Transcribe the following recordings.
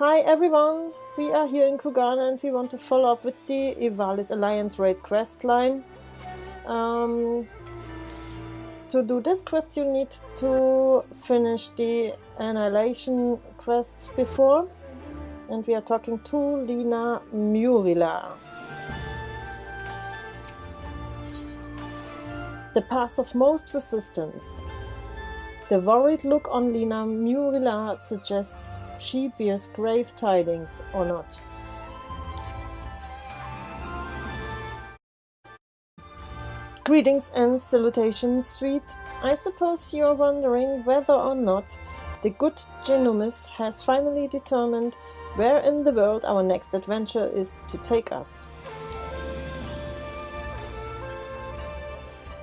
Hi everyone, we are here in Kugana and we want to follow up with the Ivalice Alliance raid quest line. To do this quest you need to finish the Annihilation quest before, and we are talking to Lina Murila. The path of most resistance. The worried look on Lina Murila suggests she bears grave tidings, or not. Greetings and salutations, sweet. I suppose you're wondering whether or not the good Genomis has finally determined where in the world our next adventure is to take us.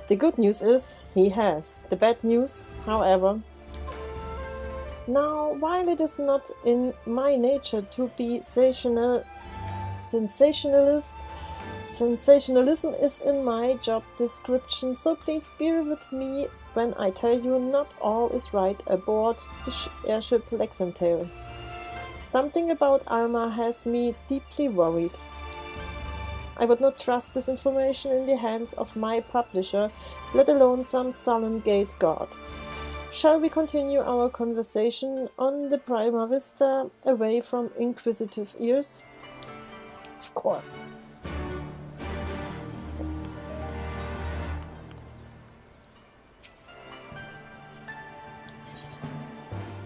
The good news is, he has. The bad news, however. Now, while it is not in my nature to be sensationalist, sensationalism is in my job description, so please bear with me when I tell you not all is right aboard the airship Lexington. Something about Alma has me deeply worried. I would not trust this information in the hands of my publisher, let alone some solemn gate guard. Shall we continue our conversation on the Prima Vista, away from inquisitive ears? Of course.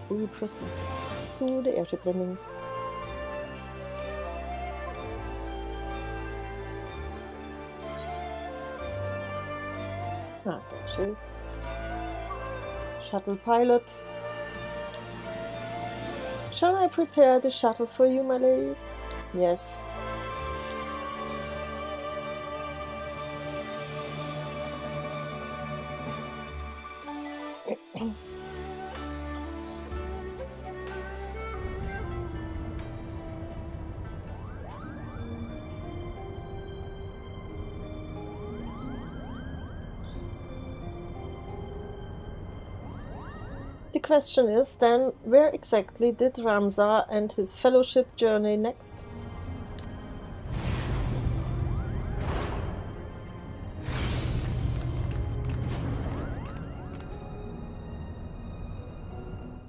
We proceed to the airship landing. Ah, there she is. Shuttle pilot. Shall I prepare the shuttle for you, my lady? Yes. The question is then, where exactly did Ramza and his fellowship journey next?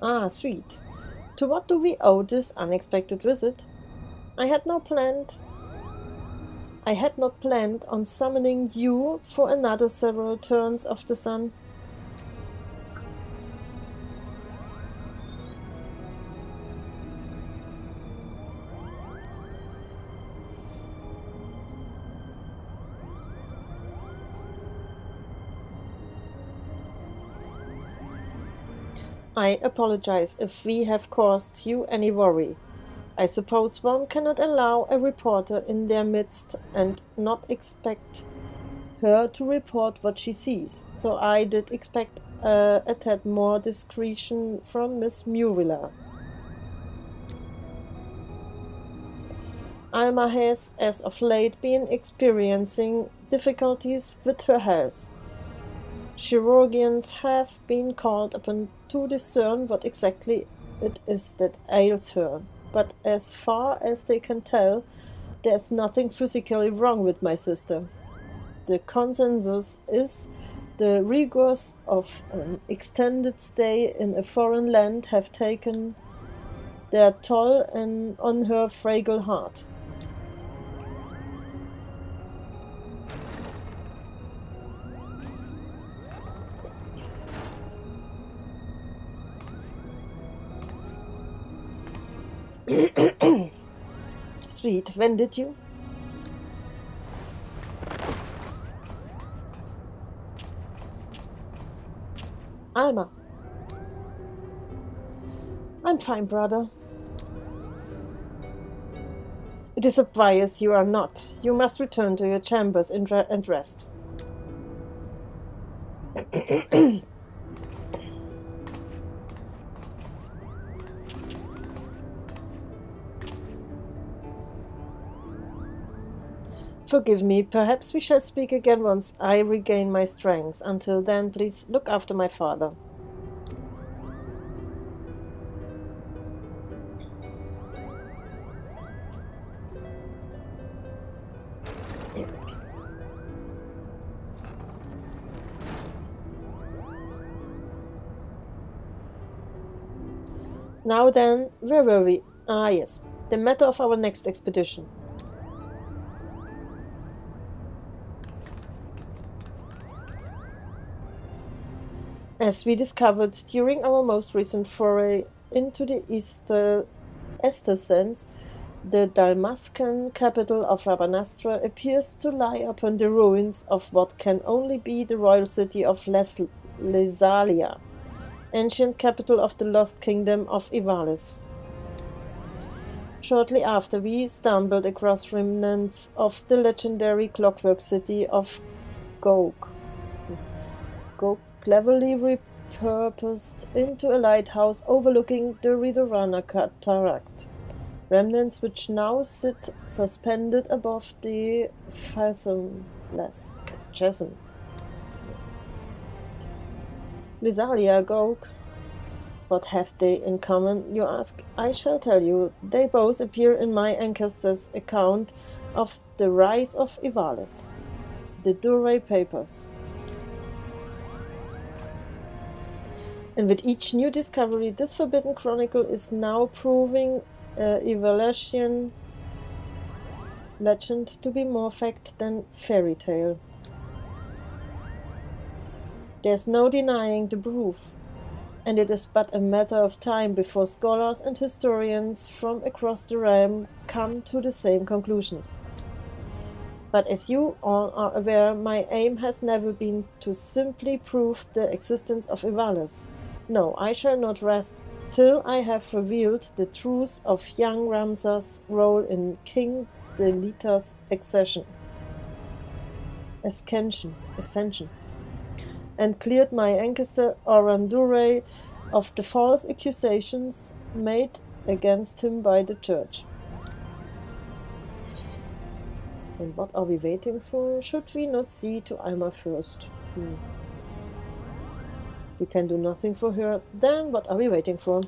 Ah, sweet. To what do we owe this unexpected visit? I had not planned on summoning you for another several turns of the sun. I apologize if we have caused you any worry. I suppose one cannot allow a reporter in their midst and not expect her to report what she sees, so I did expect a tad more discretion from Miss Murila. Alma has, as of late, been experiencing difficulties with her health. Chirurgeons have been called upon to discern what exactly it is that ails her, but as far as they can tell, there's nothing physically wrong with my sister. The consensus is the rigors of an extended stay in a foreign land have taken their toll on her fragile heart. Sweet, when did you? Alma. I'm fine, brother. It is obvious you are not. You must return to your chambers and rest. Forgive me, perhaps we shall speak again once I regain my strength. Until then, please look after my father. Now then, where were we? Ah yes, the matter of our next expedition. As we discovered during our most recent foray into the Estersense, the Dalmascan capital of Rabanastra appears to lie upon the ruins of what can only be the royal city of Lesalia, ancient capital of the lost kingdom of Ivalice. Shortly after, we stumbled across remnants of the legendary clockwork city of Gog, cleverly repurposed into a lighthouse overlooking the Ridorana cataract. Remnants which now sit suspended above the fathomless chasm. Lysalia, Gog. What have they in common, you ask? I shall tell you. They both appear in my ancestor's account of the rise of Ivalice, the Dure Papers. And with each new discovery, this forbidden chronicle is now proving Ivalician legend to be more fact than fairy tale. There's no denying the proof, and it is but a matter of time before scholars and historians from across the realm come to the same conclusions. But as you all are aware, my aim has never been to simply prove the existence of Ivalice. No, I shall not rest till I have revealed the truth of young Ramsar's role in King Delita's ascension, and cleared my ancestor Orandure of the false accusations made against him by the church. Then what are we waiting for? Should we not see to Alma first? We can do nothing for her. Then what are we waiting for?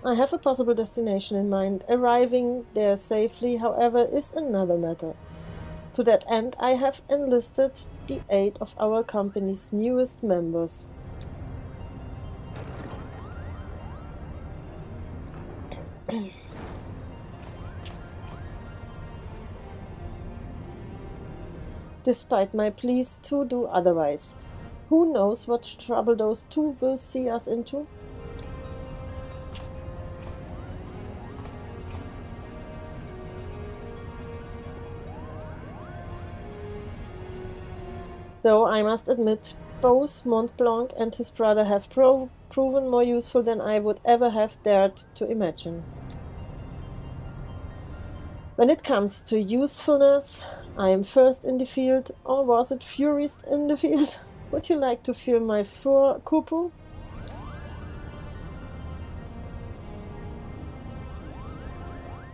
I have a possible destination in mind. Arriving there safely, however, is another matter. To that end, I have enlisted the aid of our company's newest members. Despite my pleas to do otherwise. Who knows what trouble those two will see us into? Though I must admit, both Mont Blanc and his brother have proven more useful than I would ever have dared to imagine. When it comes to usefulness, I am first in the field, or was it furist in the field? Would you like to feel my fur, Kupu?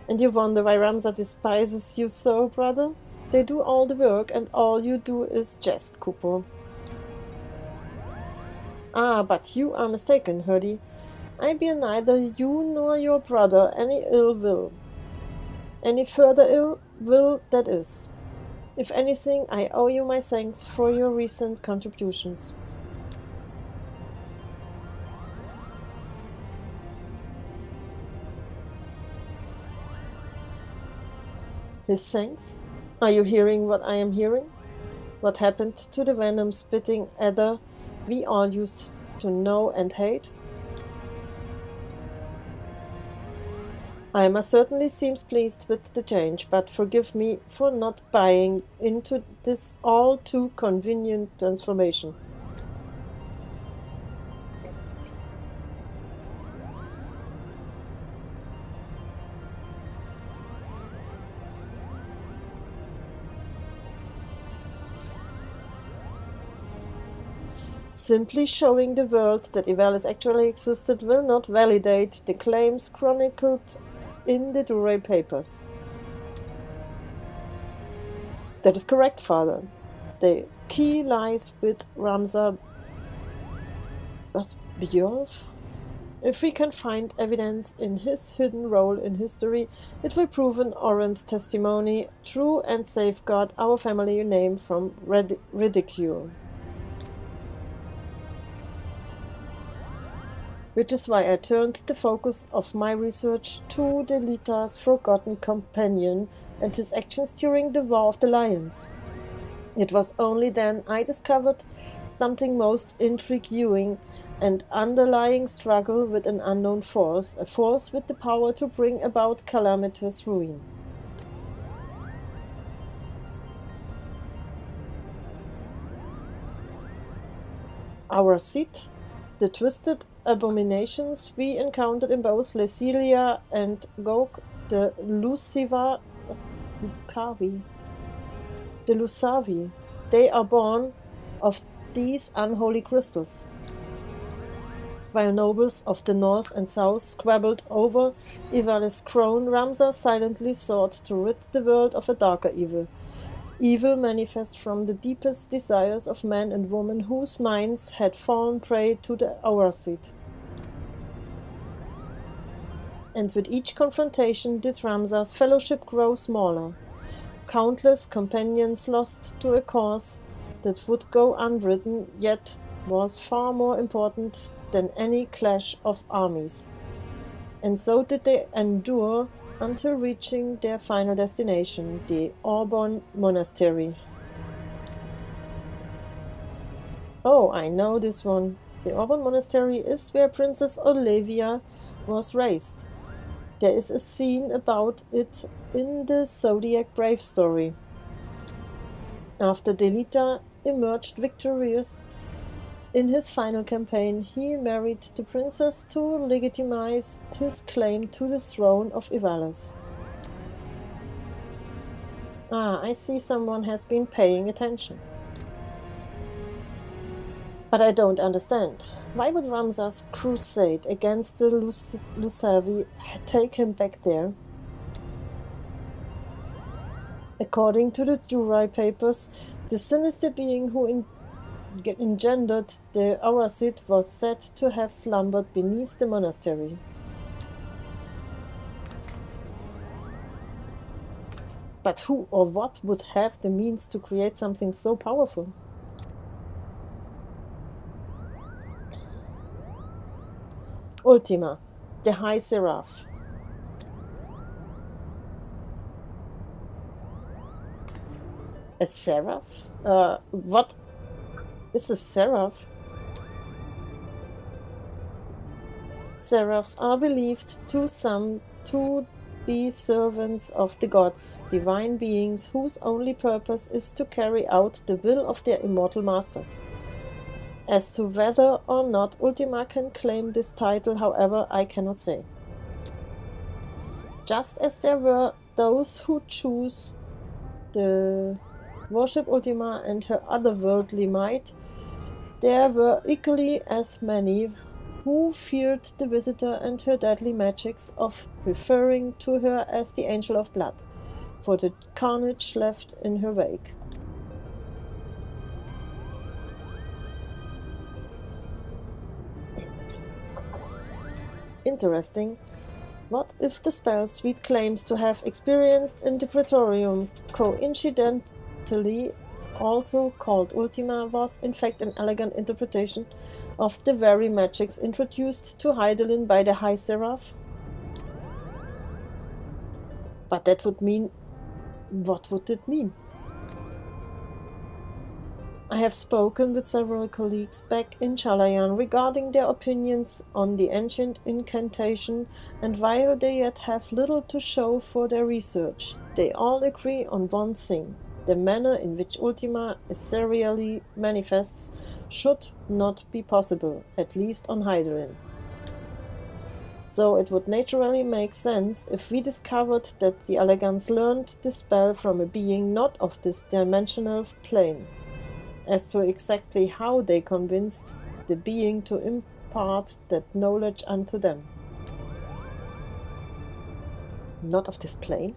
And you wonder why Ramsar despises you so, brother? They do all the work, and all you do is jest, Kupu. Ah, but you are mistaken, Hurdy. I bear neither you nor your brother any ill will. Any further ill will, that is. If anything, I owe you my thanks for your recent contributions. His thanks? Are you hearing what I am hearing? What happened to the venom-spitting adder we all used to know and hate? Alma certainly seems pleased with the change, but forgive me for not buying into this all too convenient transformation. Simply showing the world that Ivalice actually existed will not validate the claims chronicled in the Dure Papers. That is correct, Father. The key lies with Ramsar Bjorf. If we can find evidence in his hidden role in history, it will prove Oren's testimony true and safeguard our family name from ridicule. which is why I turned the focus of my research to Delita's forgotten companion and his actions during the War of the Lions. It was only then I discovered something most intriguing, an underlying struggle with an unknown force, a force with the power to bring about calamitous ruin. Our seat, the twisted abominations we encountered in both Lesilia and Gog, the Lusavi, they are born of these unholy crystals. While nobles of the north and south squabbled over Ivalice's crown, Ramza silently sought to rid the world of a darker evil. Evil manifest from the deepest desires of men and women whose minds had fallen prey to the Auracid. And with each confrontation did Ramza's fellowship grow smaller. Countless companions lost to a cause that would go unwritten, yet was far more important than any clash of armies. And so did they endure until reaching their final destination, the Auburn Monastery. Oh, I know this one. The Auburn Monastery is where Princess Olivia was raised. There is a scene about it in the Zodiac Brave story. After Delita emerged victorious in his final campaign, he married the princess to legitimize his claim to the throne of Ivalice. Ah, I see someone has been paying attention. But I don't understand. Why would Ramza's crusade against the Lusavi take him back there? According to the Durai papers, the sinister being who engendered the Auracid was said to have slumbered beneath the monastery. But who or what would have the means to create something so powerful? Ultima, the High Seraph. A seraph? What is a seraph? Seraphs are believed to some to be servants of the gods, divine beings whose only purpose is to carry out the will of their immortal masters. As to whether or not Ultima can claim this title, however, I cannot say. Just as there were those who chose the worship Ultima and her otherworldly might, there were equally as many who feared the visitor and her deadly magics, of referring to her as the Angel of Blood, for the carnage left in her wake. Interesting. What if the spell Sweet claims to have experienced in the Praetorium, coincidentally also called Ultima, was in fact an elegant interpretation of the very magics introduced to Hydaelyn by the High Seraph? But that would mean... what would it mean? I have spoken with several colleagues back in Chalayan regarding their opinions on the ancient incantation, and while they yet have little to show for their research, they all agree on one thing: the manner in which Ultima serially manifests should not be possible, at least on Hydaelyn. So it would naturally make sense if we discovered that the Elegans learned the spell from a being not of this dimensional plane. As to exactly how they convinced the being to impart that knowledge unto them. Not of this plane?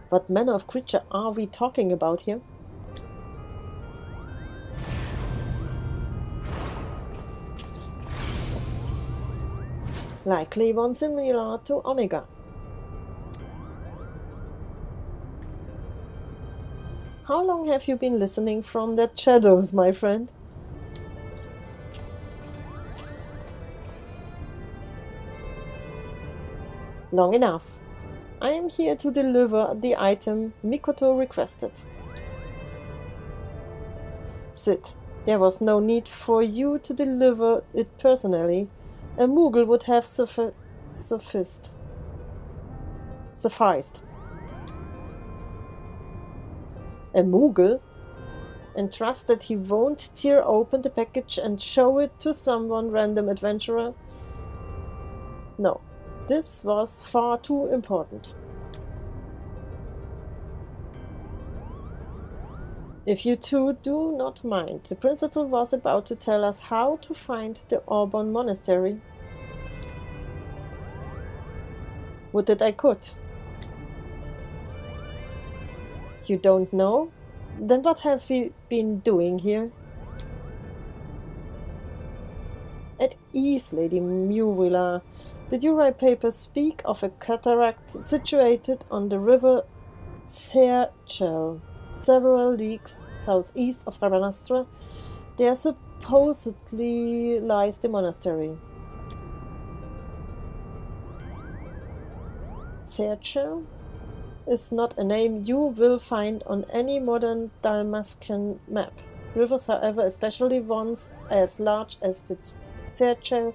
What manner of creature are we talking about here? Likely one similar to Omega. How long have you been listening from the shadows, my friend? Long enough. I am here to deliver the item Mikoto requested. Sit. There was no need for you to deliver it personally. A Moogle would have sufficed. A Moogle? And trust that he won't tear open the package and show it to someone random adventurer? No, this was far too important. If you two do not mind, the principal was about to tell us how to find the Auburn Monastery. Would that I could. You don't know? Then what have we been doing here? At ease, Lady Murilla. The Uri papers speak of a cataract situated on the river Cerchel, several leagues southeast of Rabanastre. There supposedly lies the monastery. Cerchel is not a name you will find on any modern Dalmatian map. Rivers, however, especially ones as large as the Cerchel,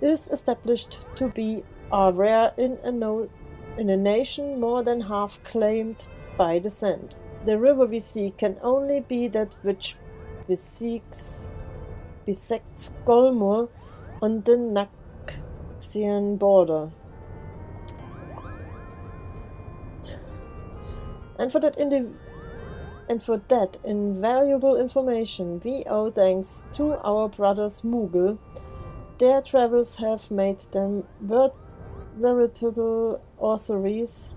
is established to be rare in a nation more than half claimed by descent. The river we see can only be that which bisects Golmur on the Naxian border. And for that invaluable information, we owe thanks to our brothers Moogle. Their travels have made them veritable authorities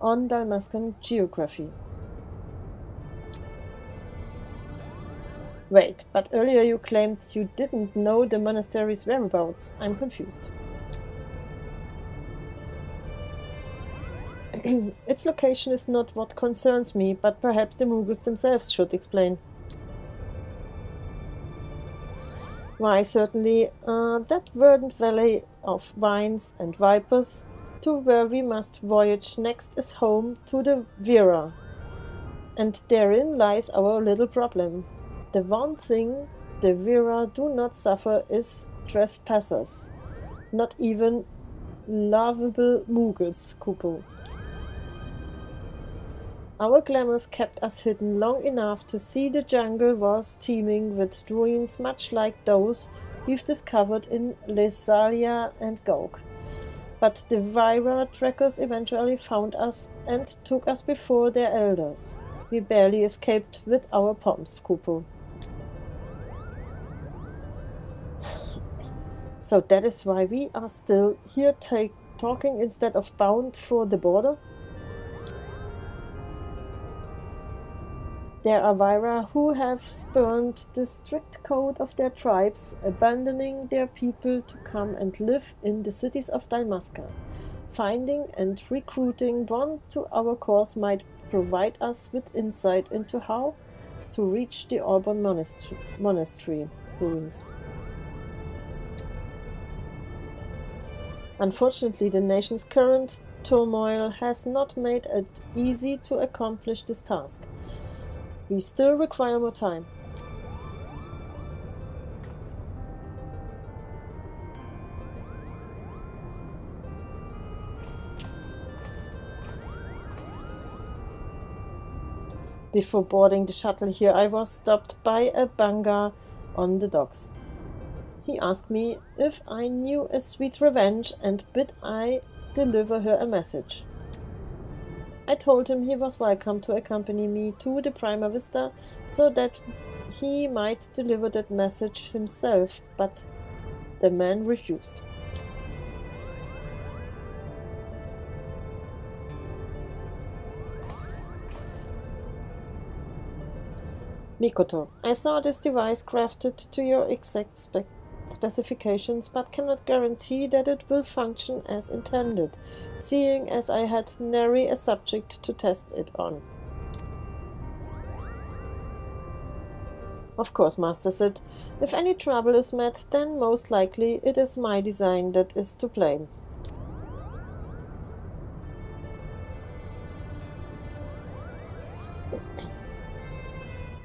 on Dalmascan geography. Wait, but earlier you claimed you didn't know the monastery's whereabouts. I'm confused. Its location is not what concerns me, but perhaps the Moogles themselves should explain. Why, certainly, that verdant valley of vines and vipers to where we must voyage next is home to the Vera. And therein lies our little problem. The one thing the Vera do not suffer is trespassers. Not even lovable Moogles, Kupo. Our glamours kept us hidden long enough to see the jungle was teeming with ruins much like those we've discovered in Lesalia and Gauk. But the Vira trackers eventually found us and took us before their elders. We barely escaped with our pomps, Kupo. So that is why we are still here talking instead of bound for the border? There are Vira who have spurned the strict code of their tribes, abandoning their people to come and live in the cities of Dalmasca. Finding and recruiting one to our cause might provide us with insight into how to reach the Auburn Monastery ruins. Unfortunately, the nation's current turmoil has not made it easy to accomplish this task. We still require more time. Before boarding the shuttle here, I was stopped by a Banga on the docks. He asked me if I knew a sweet revenge and bid I deliver her a message. I told him he was welcome to accompany me to the Prima Vista so that he might deliver that message himself, but the man refused. Mikoto, I saw this device crafted to your exact specifications, but cannot guarantee that it will function as intended, seeing as I had nary a subject to test it on. Of course, Master Sid. If any trouble is met, then most likely it is my design that is to blame.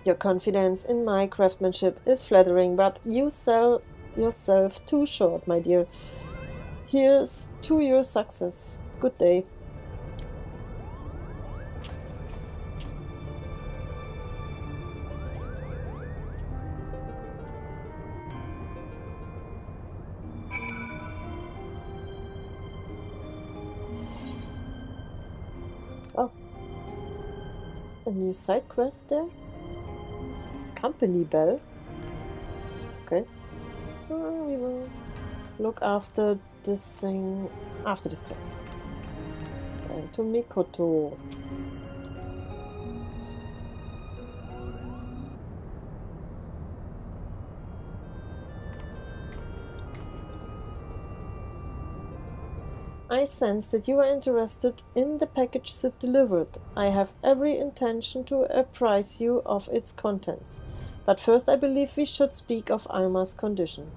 Your confidence in my craftsmanship is flattering, but you sell yourself too short, my dear. Here's to your success. Good day. Oh. A new side quest there? Company bell? Okay. We will look after this thing after this quest. Time to Mikoto. I sense that you are interested in the package Sid delivered. I have every intention to apprise you of its contents. But first I believe we should speak of Alma's condition.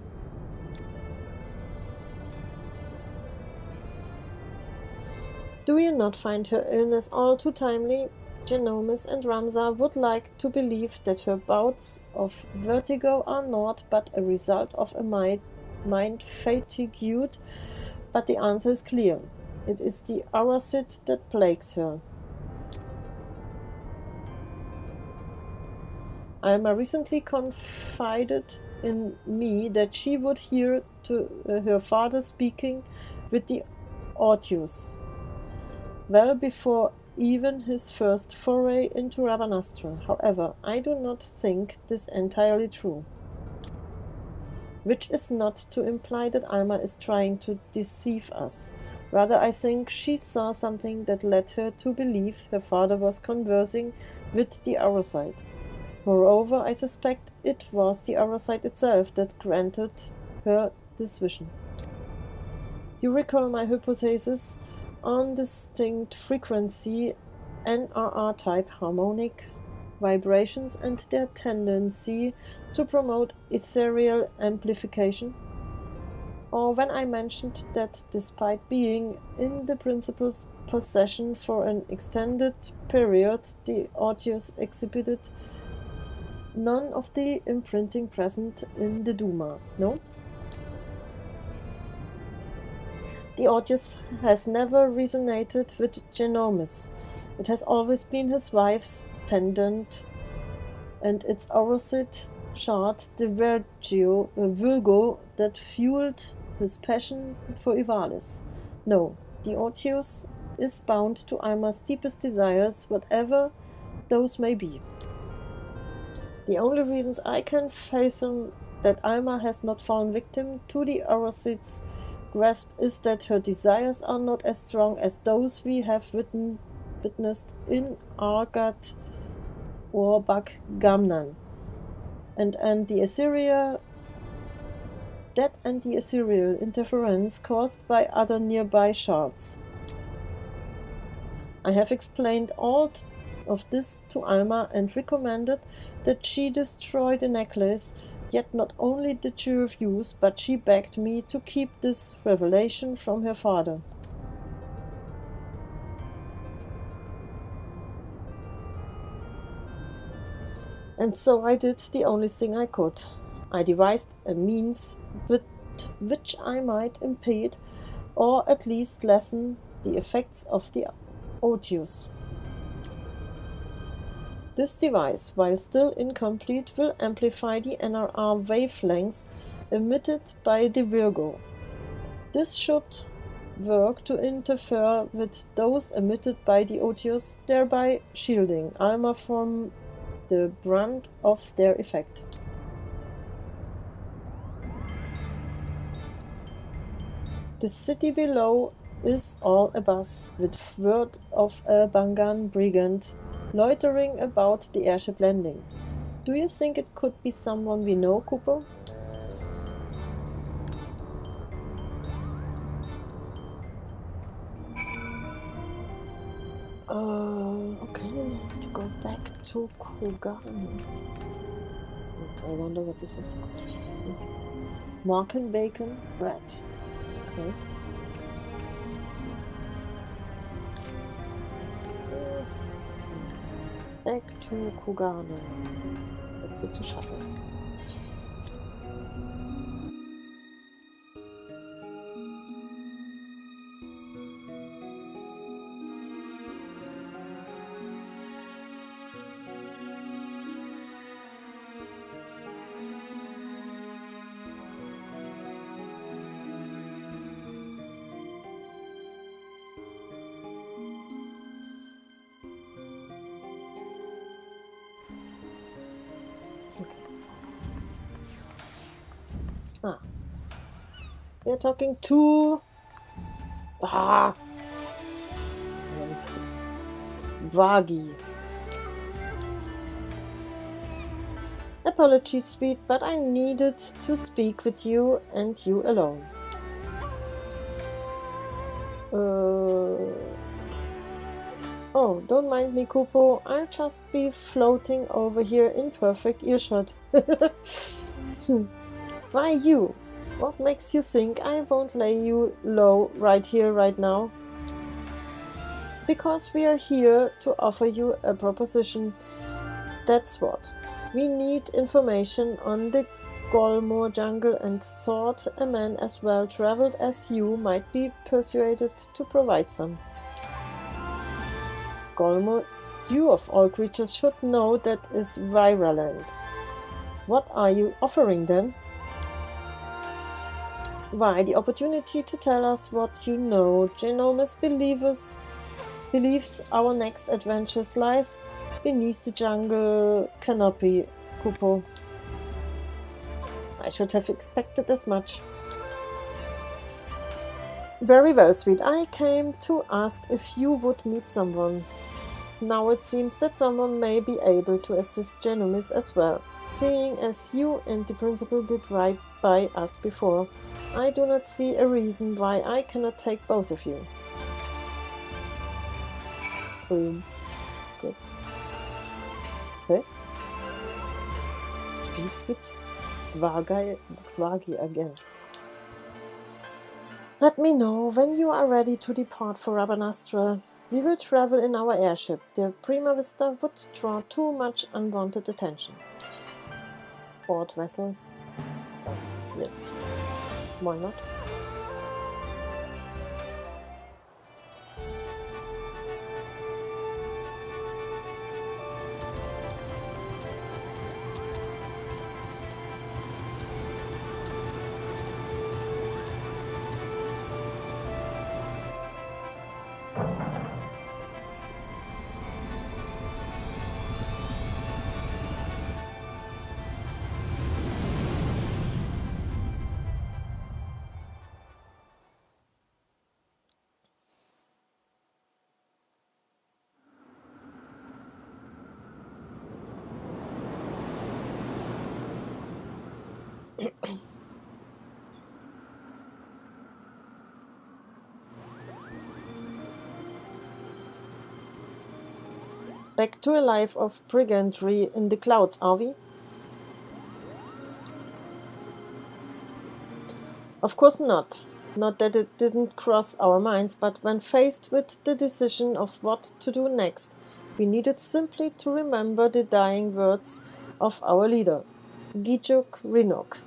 Do you not find her illness all too timely? Genomes and Ramza would like to believe that her bouts of vertigo are naught but a result of a mind fatigued, but the answer is clear. It is the Auracid that plagues her. Alma recently confided in me that she would hear to her father speaking with the Ortius, well before even his first foray into Rabanastre. However, I do not think this entirely true. Which is not to imply that Alma is trying to deceive us. Rather, I think she saw something that led her to believe her father was conversing with the Auracid. Moreover, I suspect it was the Auracid itself that granted her this vision. You recall my hypothesis on distinct frequency NRR-type harmonic vibrations and their tendency to promote ethereal amplification? Or when I mentioned that despite being in the principal's possession for an extended period, the Ortius exhibited none of the imprinting present in the Duma, no? The Ortius has never resonated with Genomes. It has always been his wife's pendant and its Auracid shard, the Virgo, that fueled his passion for Ivalice. No, the Ortius is bound to Alma's deepest desires, whatever those may be. The only reasons I can fathom that Alma has not fallen victim to the Auracid's grasp is that her desires are not as strong as those we have witnessed in Argat or Bak Gamnan, and the ethereal interference caused by other nearby shards. I have explained all of this to Alma and recommended that she destroy the necklace, yet not only did she refuse, but she begged me to keep this revelation from her father. And so I did the only thing I could. I devised a means with which I might impede, or at least lessen, the effects of the Ortius. This device, while still incomplete, will amplify the NRR wavelengths emitted by the Virgo. This should work to interfere with those emitted by the Ortius, thereby shielding Alma from the brunt of their effect. The city below is all abuzz with word of a Bangan brigand loitering about the airship landing. Do you think it could be someone we know, Cooper? Okay, to go back to Kogan. I wonder what this is. Marken bacon bread. Okay. Back to Kugane. Exit to shuttle. We're talking to Vagi. Apologies, sweet, but I needed to speak with you and you alone. Oh, don't mind me, Kupo. I'll just be floating over here in perfect earshot. Why you? What makes you think I won't lay you low right here, right now? Because we are here to offer you a proposition. That's what. We need information on the Golmor jungle and thought a man as well traveled as you might be persuaded to provide some. Golmor, you of all creatures should know that is Viraland. What are you offering then? Why, the opportunity to tell us what you know. Genomus believes our next adventure lies beneath the jungle canopy, Kupo. I should have expected as much. Very well, sweet. I came to ask if you would meet someone. Now it seems that someone may be able to assist Genomus as well, seeing as you and the principal did right by us before. I do not see a reason why I cannot take both of you. Good. Okay. Speak with Vagi again. Let me know when you are ready to depart for Rabanastra. We will travel in our airship. The Prima Vista would draw too much unwanted attention. Board vessel. Yes. Why not? Back to a life of brigandry in the clouds, are we? Of course not. Not that it didn't cross our minds, but when faced with the decision of what to do next, we needed simply to remember the dying words of our leader, Gijuk Rinok,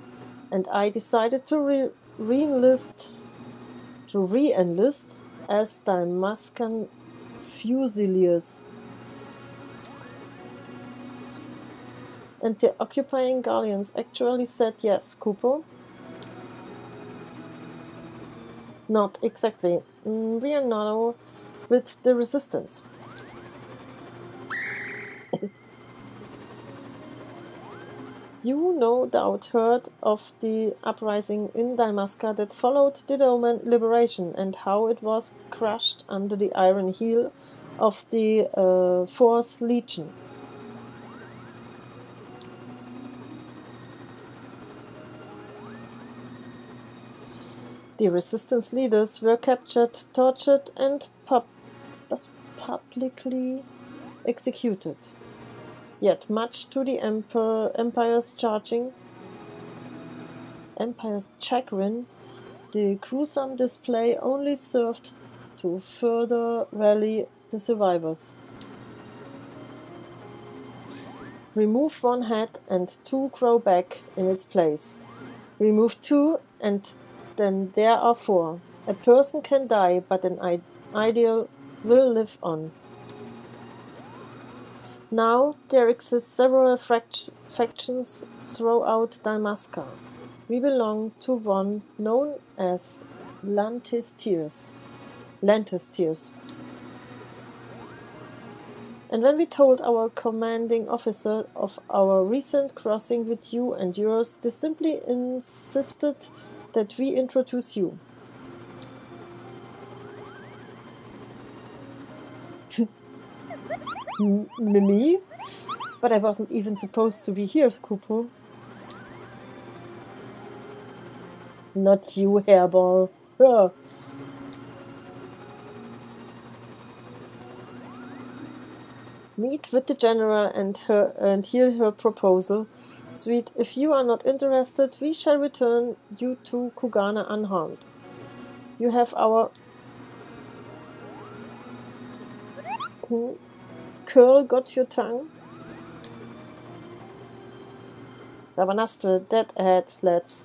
and I decided to re-enlist as Damascan Fusiliers. And the occupying Galleons actually said yes, Kupo? Not exactly. We are now with the resistance. You no doubt heard of the uprising in Dalmasca that followed the Roman liberation and how it was crushed under the iron heel of the 4th Legion. The resistance leaders were captured, tortured, and publicly executed. Yet, much to the Empire's chagrin, the gruesome display only served to further rally the survivors. Remove one head and 2 grow back in its place. Remove 2 and then there are 4. A person can die, but an ideal will live on. Now there exist several factions throughout Dalmasca. We belong to one known as Lantistiers. And when we told our commanding officer of our recent crossing with you and yours, they simply insisted that we introduce you. Me? But I wasn't even supposed to be here, Kupo. Not you, hairball. Huh. Meet with the general and hear her proposal. Sweet, if you are not interested, we shall return you to Kugana unharmed. You have our... Curl got your tongue? Ravanastre, dead ahead, lads.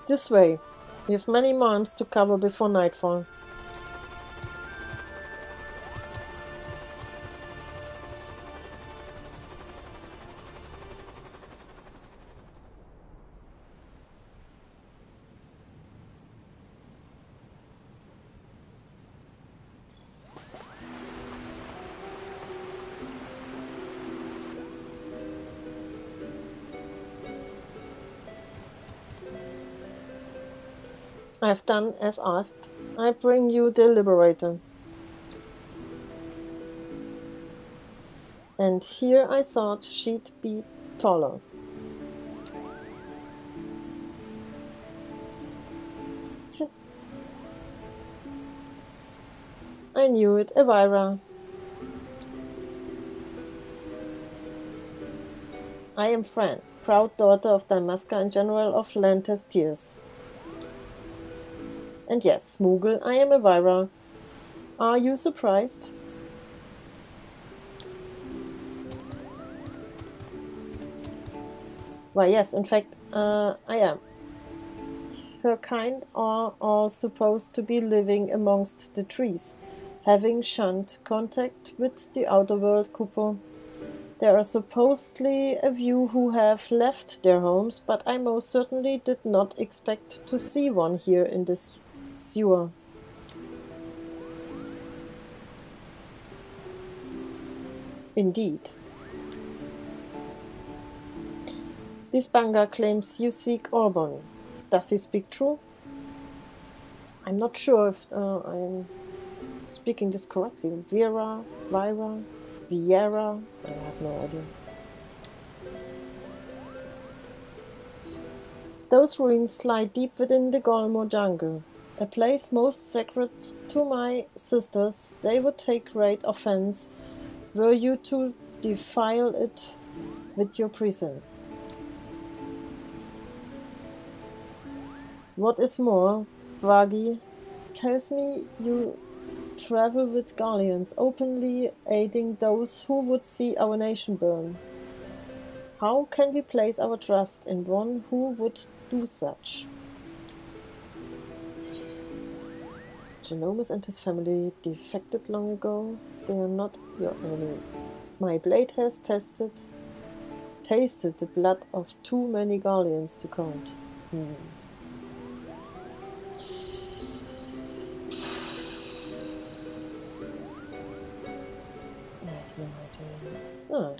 This way. We have many miles to cover before nightfall. I have done as asked. I bring you the Liberator. And here I thought she'd be taller. I knew it, Elvira. I am Fran, proud daughter of Dalmasca and General of Lantistiers. And yes, Moogle, I am Elvira. Are you surprised? Why, yes, in fact, I am. Her kind are all supposed to be living amongst the trees, having shunned contact with the outer world, Kupo. There are supposedly a few who have left their homes, but I most certainly did not expect to see one here in this sewer. Indeed. This Banga claims you seek Orban. Does he speak true? I'm not sure if I'm speaking this correctly. Vieira? I have no idea. Those ruins lie deep within the Golmo jungle, a place most sacred to my sisters. They would take great offense were you to defile it with your presence. What is more, Bragi tells me you travel with galleons, openly aiding those who would see our nation burn. How can we place our trust in one who would do such? Genomus and his family defected long ago. They are not your enemy. My blade has tasted the blood of too many galleons to count. Ah.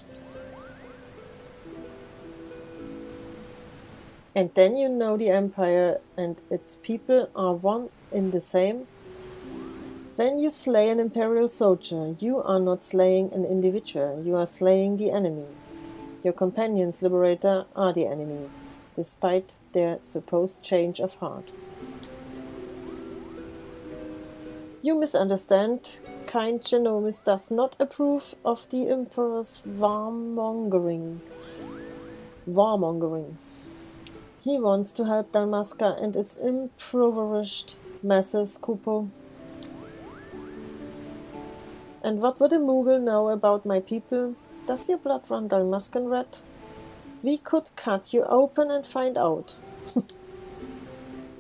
And then you know the Empire and its people are one in the same. When you slay an Imperial soldier, you are not slaying an individual, you are slaying the enemy. Your companions, Liberator, are the enemy, despite their supposed change of heart. You misunderstand. Kind Genomis does not approve of the Emperor's warmongering. He wants to help Dalmasca and its impoverished masses, Kupo. And what would a Moogle know about my people? Does your blood run Dalmascan red? We could cut you open and find out.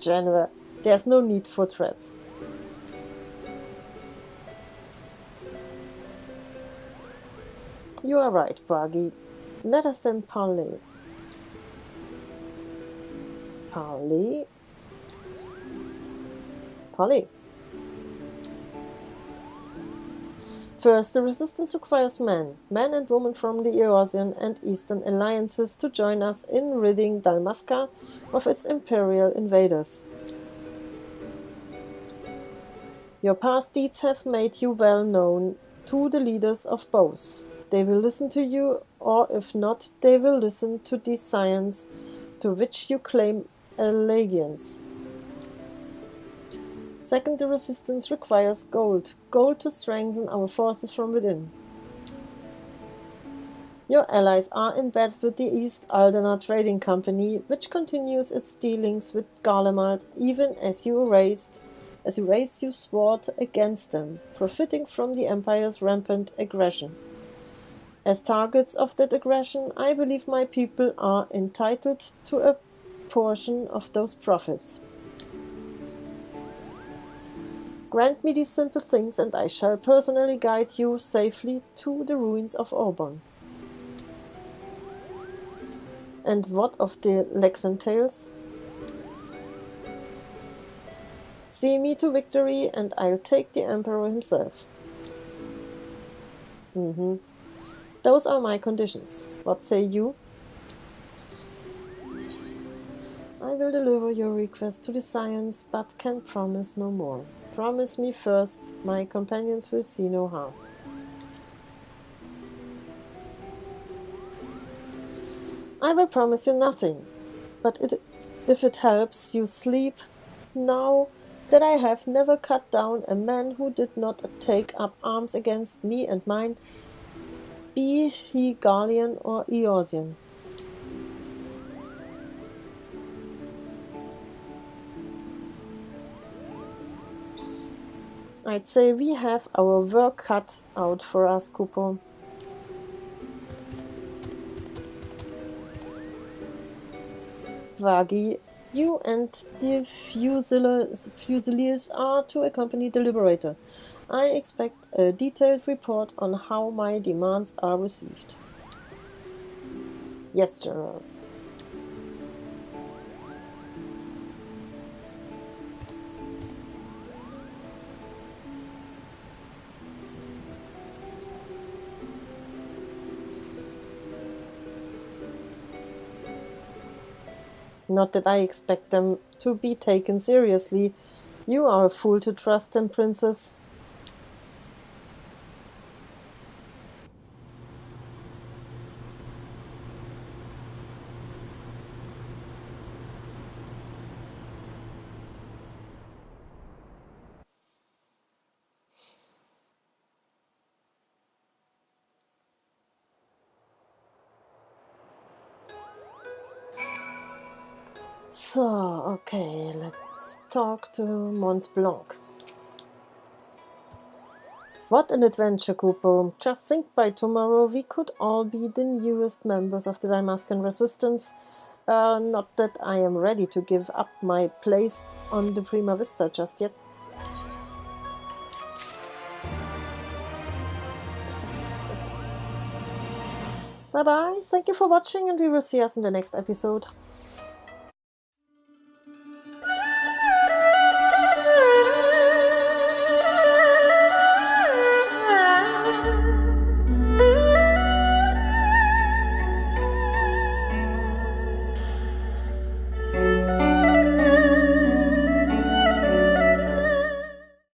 General, there's no need for threats. You are right, Buggy. Let us then parley. Parley? First, the resistance requires men and women from the Eorzean and Eastern alliances to join us in ridding Dalmasca of its imperial invaders. Your past deeds have made you well known to the leaders of both. They will listen to you, or if not, they will listen to the science to which you claim allegiance. Second, the resistance requires gold to strengthen our forces from within. Your allies are in bed with the East Aldana Trading Company, which continues its dealings with Garlemald even as you raised your sword against them, profiting from the Empire's rampant aggression. As targets of that aggression, I believe my people are entitled to a portion of those profits. Grant me these simple things, and I shall personally guide you safely to the ruins of Auburn. And what of the Lexentales? See me to victory, and I'll take the Emperor himself. Those are my conditions. What say you? I will deliver your request to the Science, but can promise no more. Promise me first, my companions will see no harm. I will promise you nothing, but if it helps you sleep, now that I have never cut down a man who did not take up arms against me and mine, be he Garlean or Eorzean. I'd say we have our work cut out for us, Kupo. Vagi, you and the Fusiliers are to accompany the Liberator. I expect a detailed report on how my demands are received. Yes, General. Not that I expect them to be taken seriously. You are a fool to trust them, Princess. So, okay, let's talk to Mont Blanc. What an adventure, Kupo. Just think by tomorrow we could all be the newest members of the Dalmascan Resistance. Not that I am ready to give up my place on the Prima Vista just yet. Bye bye, thank you for watching, and we will see us in the next episode.